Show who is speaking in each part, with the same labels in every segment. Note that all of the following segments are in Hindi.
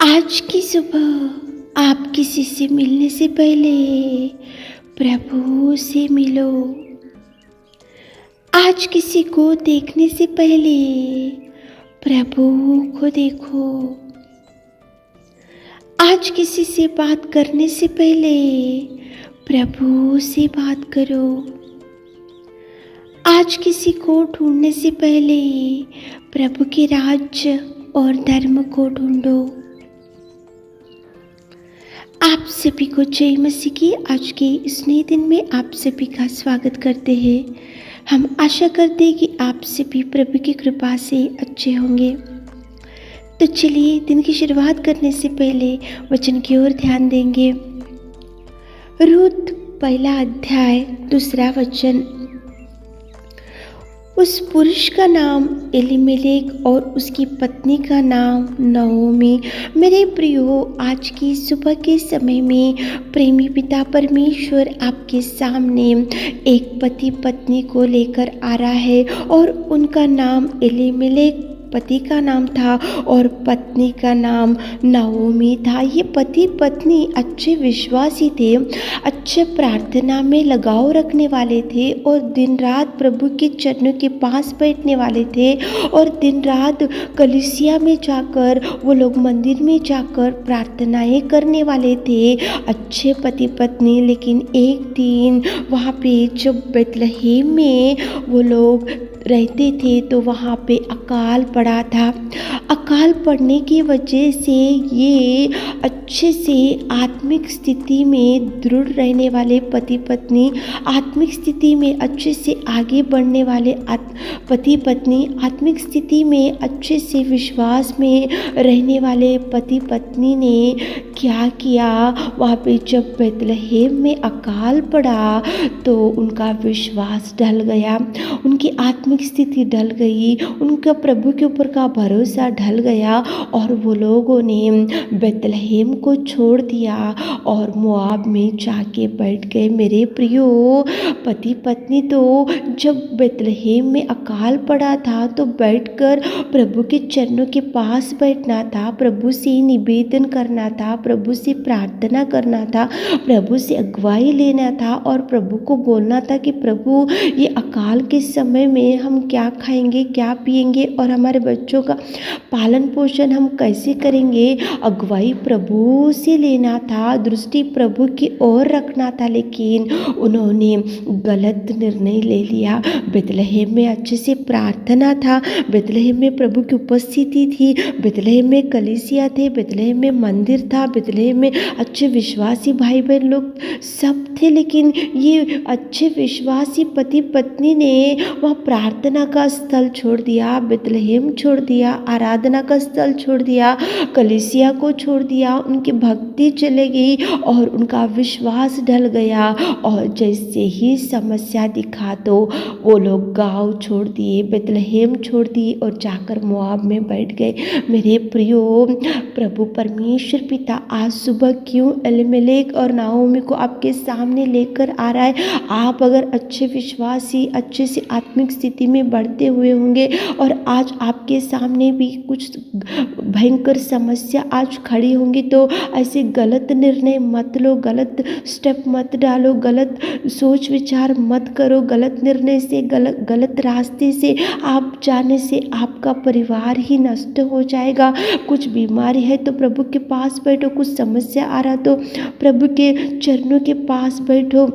Speaker 1: आज की सुबह आप किसी से मिलने से पहले प्रभु से मिलो। आज किसी को देखने से पहले प्रभु को देखो। आज किसी से बात करने से पहले प्रभु से बात करो। आज किसी को ढूंढने से पहले प्रभु के राज्य और धर्म को ढूंढो। आप सभी को जय मसीह की आज के इस नए दिन में आप सभी का स्वागत करते हैं। हम आशा करते हैं कि आप सभी प्रभु की कृपा से अच्छे होंगे। तो चलिए दिन की शुरुआत करने से पहले वचन की ओर ध्यान देंगे। रूत पहला अध्याय दूसरा वचन। उस पुरुष का नाम एलीमेलेक और उसकी पत्नी का नाम नओमी। मेरे प्रियो, आज की सुबह के समय में प्रेमी पिता परमेश्वर आपके सामने एक पति पत्नी को लेकर आ रहा है और उनका नाम एलीमेलेक पति का नाम था और पत्नी का नाम नओमी था। ये पति पत्नी अच्छे विश्वासी थे, अच्छे प्रार्थना में लगाव रखने वाले थे और दिन रात प्रभु के चरणों के पास बैठने वाले थे और दिन रात कलीसिया में जाकर वो लोग मंदिर में जाकर प्रार्थनाएं करने वाले थे। अच्छे पति पत्नी। लेकिन एक दिन वहाँ पे जब बेतलहम में वो लोग रहते थे तो वहाँ पे अकाल पड़ा था। अकाल पड़ने की वजह से ये अच्छे से आत्मिक स्थिति में दृढ़ रहने वाले पति पत्नी, आत्मिक स्थिति में अच्छे से आगे बढ़ने वाले पति पत्नी, आत्मिक स्थिति में अच्छे से विश्वास में रहने वाले पति पत्नी ने क्या किया, वहाँ पे जब बेतलहम में अकाल पड़ा तो उनका विश्वास ढल गया, उनकी आत्मिक स्थिति ढल गई, उनका प्रभु के ऊपर का भरोसा ढल गया और वो लोगों ने बेतलहम को छोड़ दिया और मोआब में जाके बैठ गए। मेरे प्रियो, पति पत्नी तो जब बेतलहम में अकाल पड़ा था तो बैठकर प्रभु के चरणों के पास बैठना था, प्रभु से निवेदन करना था, प्रभु से प्रार्थना करना था, प्रभु से अगुवाई लेना था और प्रभु को बोलना था कि प्रभु ये अकाल के समय में हम क्या खाएंगे, क्या पिएंगे और हमारे बच्चों का पालन पोषण हम कैसे करेंगे। अगुवाई प्रभु से लेना था, दृष्टि प्रभु की ओर रखना था। लेकिन उन्होंने गलत निर्णय ले लिया। बेतलहम में अच्छे से प्रार्थना था, बेतलहम में प्रभु की उपस्थिति थी, बेतलहम में कलीसिया थे, बेतलहम में मंदिर था, बेतलहम में अच्छे विश्वासी भाई बहन लोग सब थे। लेकिन ये अच्छे विश्वासी पति पत्नी ने वह प्रार्थना का स्थल छोड़ दिया, बेतलहम छोड़ दिया, आराधना का स्थल छोड़ दिया, कलीसिया को छोड़ दिया, उनकी भक्ति चले गई और उनका विश्वास ढल गया। और जैसे ही समस्या दिखा तो वो लोग गांव छोड़ दिए, बेतलहम छोड़ दिए और जाकर मोआब में बैठ गए। मेरे प्रियो, प्रभु परमेश्वर पिता आज सुबह क्यों एलीमेलेक और नओमी को आपके सामने लेकर आ रहा है। आप अगर अच्छे विश्वासी, अच्छे से आत्मिक स्थिति में बढ़ते हुए होंगे और आज आपके सामने भी कुछ भयंकर समस्या आज खड़ी होंगी तो ऐसे गलत निर्णय मत लो, गलत स्टेप मत डालो, गलत सोच विचार मत करो। गलत निर्णय से, गलत रास्ते से आप जाने से आपका परिवार ही नष्ट हो जाएगा। कुछ बीमारी है तो प्रभु के पास बैठो, कुछ समस्या आ रहा तो प्रभु के चरणों के पास बैठो।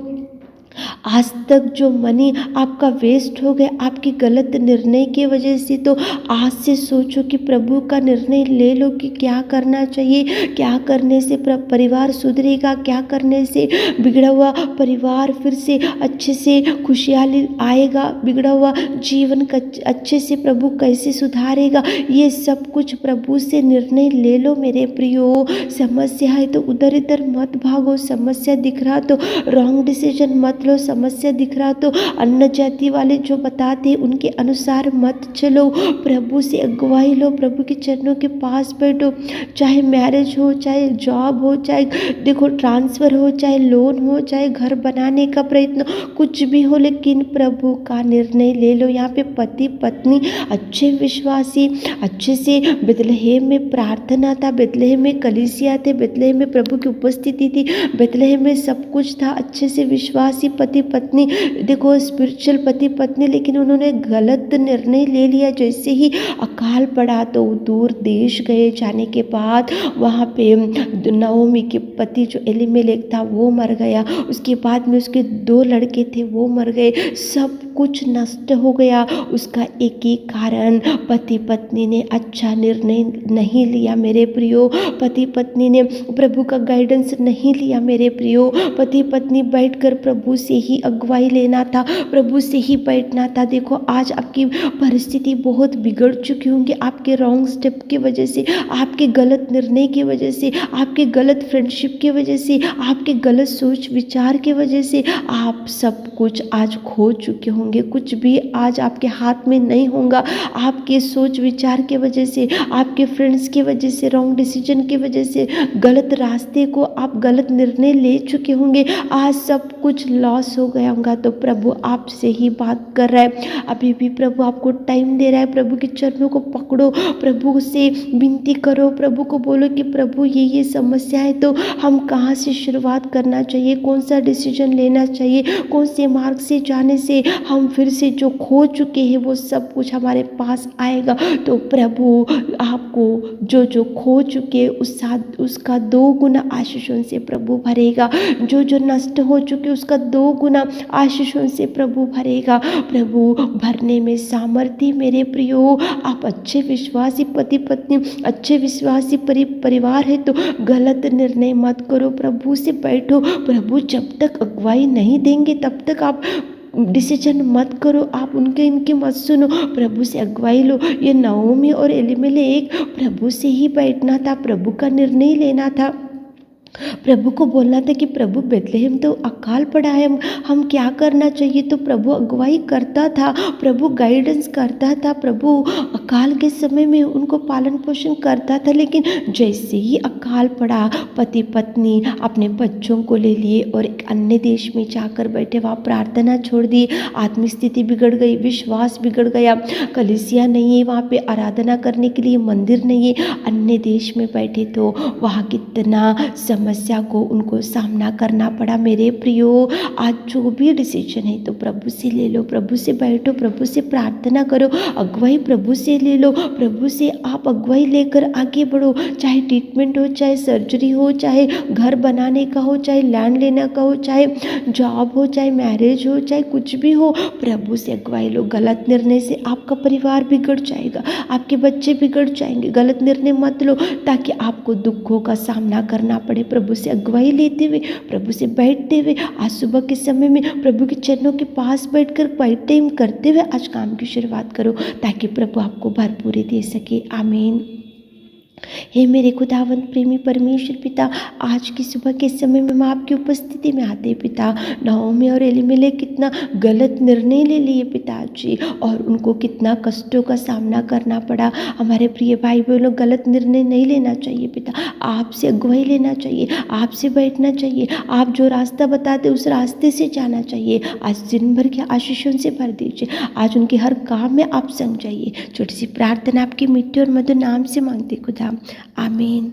Speaker 1: आज तक जो मनी आपका वेस्ट हो गया आपकी गलत निर्णय की वजह से, तो आज से सोचो कि प्रभु का निर्णय ले लो कि क्या करना चाहिए, क्या करने से परिवार सुधरेगा, क्या करने से बिगड़ा हुआ परिवार फिर से अच्छे से खुशहाली आएगा, बिगड़ा हुआ जीवन का अच्छे से प्रभु कैसे सुधारेगा। ये सब कुछ प्रभु से निर्णय ले लो मेरे प्रियो। समस्या है तो उधर इधर मत भागो, समस्या दिख रहा तो रॉन्ग डिसीजन मत मत लो, समस्या दिख रहा तो अन्य जाति वाले जो बताते उनके अनुसार मत चलो, प्रभु से अगुवाई लो, प्रभु के चरणों के पास बैठो। चाहे मैरिज हो, चाहे जॉब हो, चाहे देखो ट्रांसफ़र हो, चाहे लोन हो, चाहे घर बनाने का प्रयत्न, कुछ भी हो, लेकिन प्रभु का निर्णय ले लो। यहाँ पे पति पत्नी अच्छे विश्वासी अच्छे से बेथलेहम में प्रार्थना था, बेथलेहम में कलीसिया थे, बेथलेहम में प्रभु की उपस्थिति थी, बेथलेहम में सब कुछ था, अच्छे से विश्वासी पति पत्नी, देखो स्पिरिचुअल पति पत्नी, लेकिन उन्होंने गलत निर्णय ले लिया। जैसे ही अकाल पड़ा तो दूर देश गए, जाने के बाद वहाँ पे नओमी के पति जो एलीमेलेक था वो मर गया, उसके बाद में उसके 2 लड़के थे वो मर गए, सब कुछ नष्ट हो गया। उसका एक ही कारण, पति पत्नी ने अच्छा निर्णय नहीं लिया मेरे प्रियो, पति पत्नी ने प्रभु का गाइडेंस नहीं लिया मेरे प्रियो। पति पत्नी बैठकर प्रभु से ही अगुवाई लेना था, प्रभु से ही बैठना था। देखो आज आपकी परिस्थिति बहुत बिगड़ चुकी होंगी, आपके रॉन्ग स्टेप की वजह से, आपके गलत निर्णय की वजह से, आपके गलत फ्रेंडशिप की वजह से, आपके गलत सोच विचार की वजह से आप सब कुछ आज खो चुके होंगे। कुछ भी आज आपके हाथ में नहीं होगा, आपके सोच विचार की वजह से, आपके फ्रेंड्स की वजह से, रॉन्ग डिसीजन की वजह से, गलत रास्ते को आप गलत निर्णय ले चुके होंगे, आज सब कुछ लॉस हो गया होगा। तो प्रभु आपसे ही बात कर रहा है, अभी भी प्रभु आपको टाइम दे रहा है। प्रभु के चरणों को पकड़ो, प्रभु से विनती करो, प्रभु को बोलो कि प्रभु ये समस्या है, तो हम कहाँ से शुरुआत करना चाहिए, कौन सा डिसीजन लेना चाहिए, कौन से मार्ग से जाने से हम फिर से जो खो चुके हैं वो सब कुछ हमारे पास आएगा। तो प्रभु आपको जो जो खो चुके उसका 2 गुना आशीषों से प्रभु भरेगा, जो जो नष्ट हो चुके उसका 2 गुना आशीषों से प्रभु भरेगा। प्रभु भरने में सामर्थ्य मेरे प्रियो। आप अच्छे विश्वासी पति पत्नी, अच्छे विश्वासी परिवार है तो गलत निर्णय मत करो, प्रभु से बैठो। प्रभु जब तक अगुवाई नहीं देंगे तब तक आप डिसीजन मत करो, आप इनके मत सुनो, प्रभु से अगुवाई लो। ये नओमी और एलीमेलेक प्रभु से ही बैठना था, प्रभु का निर्णय लेना था, प्रभु को बोलना था कि प्रभु बेथलेहम तो अकाल पड़ा है, हम क्या करना चाहिए। तो प्रभु अगुवाई करता था, प्रभु गाइडेंस करता था, प्रभु अकाल के समय में उनको पालन पोषण करता था। लेकिन जैसे ही अकाल पड़ा, पति पत्नी अपने बच्चों को ले लिए और एक अन्य देश में जाकर बैठे, वहाँ प्रार्थना छोड़ दी, आत्मिक स्थिति बिगड़ गई, विश्वास बिगड़ गया, कलीसिया नहीं है वहाँ पे, आराधना करने के लिए मंदिर नहीं है, अन्य देश में बैठे तो वहाँ कितना समस्या को उनको सामना करना पड़ा। मेरे प्रियो आज जो भी डिसीजन है तो प्रभु से ले लो, प्रभु से बैठो, प्रभु से प्रार्थना करो, अगुवाई प्रभु से ले लो, प्रभु से आप अगुवाई लेकर आगे बढ़ो। चाहे ट्रीटमेंट हो, चाहे सर्जरी हो, चाहे घर बनाने का हो, चाहे लैंड लेने का हो, चाहे जॉब हो, चाहे मैरिज हो, चाहे कुछ भी हो, प्रभु से अगुवाई लो। गलत निर्णय से आपका परिवार बिगड़ जाएगा, आपके बच्चे बिगड़ जाएंगे। गलत निर्णय मत लो ताकि आपको दुखों का सामना करना पड़े। प्रभु से अगुवाई लेते हुए, प्रभु से बैठते हुए, आज सुबह के समय में प्रभु के चरणों के पास बैठकर क्वाइट टाइम करते हुए आज काम की शुरुआत करो, ताकि प्रभु आपको भरपूरी दे सके। आमीन। हे मेरे खुदावंत प्रेमी परमेश्वर पिता, आज की सुबह के समय में मैं आपकी उपस्थिति में आते पिता, नओमी और एलीमेलेक कितना गलत निर्णय ले लिए पिताजी, और उनको कितना कष्टों का सामना करना पड़ा। हमारे प्रिय भाई बहनों, गलत निर्णय नहीं लेना चाहिए पिता, आपसे अगुवाई लेना चाहिए, आपसे बैठना चाहिए, आप जो रास्ता बताते उस रास्ते से जाना चाहिए। आज दिन भर के आशीषों से भर दीजिए, आज उनके हर काम में आप संग जाइए। छोटी सी प्रार्थना आपके मीठे और मधुर नाम से मांगते खुदा, आमीन।